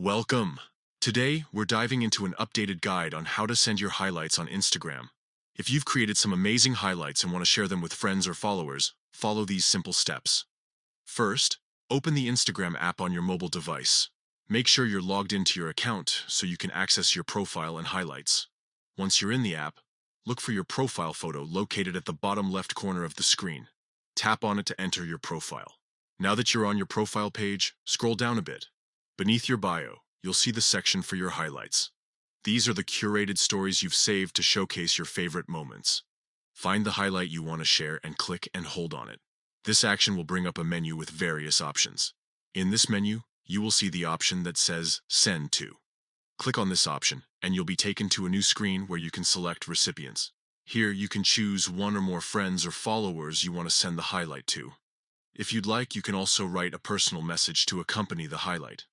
Welcome! Today, we're diving into an updated guide on how to send your highlights on Instagram. If you've created some amazing highlights and want to share them with friends or followers, follow these simple steps. First, open the Instagram app on your mobile device. Make sure you're logged into your account so you can access your profile and highlights. Once you're in the app, look for your profile photo located at the bottom left corner of the screen. Tap on it to enter your profile. Now that you're on your profile page, scroll down a bit. Beneath your bio, you'll see the section for your highlights. These are the curated stories you've saved to showcase your favorite moments. Find the highlight you want to share and click and hold on it. This action will bring up a menu with various options. In this menu, you will see the option that says Send to. Click on this option, and you'll be taken to a new screen where you can select recipients. Here, you can choose one or more friends or followers you want to send the highlight to. If you'd like, you can also write a personal message to accompany the highlight.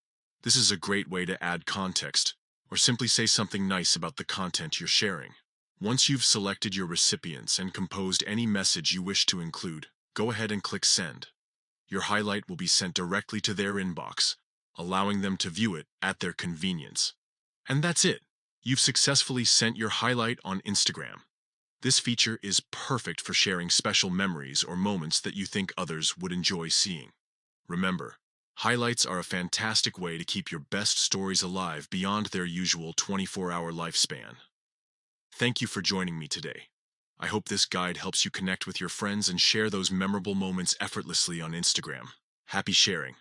This is a great way to add context, or simply say something nice about the content you're sharing. Once you've selected your recipients and composed any message you wish to include, go ahead and click Send. Your highlight will be sent directly to their inbox, allowing them to view it at their convenience. And that's it. You've successfully sent your highlight on Instagram. This feature is perfect for sharing special memories or moments that you think others would enjoy seeing. Remember, highlights are a fantastic way to keep your best stories alive beyond their usual 24-hour lifespan. Thank you for joining me today. I hope this guide helps you connect with your friends and share those memorable moments effortlessly on Instagram. Happy sharing!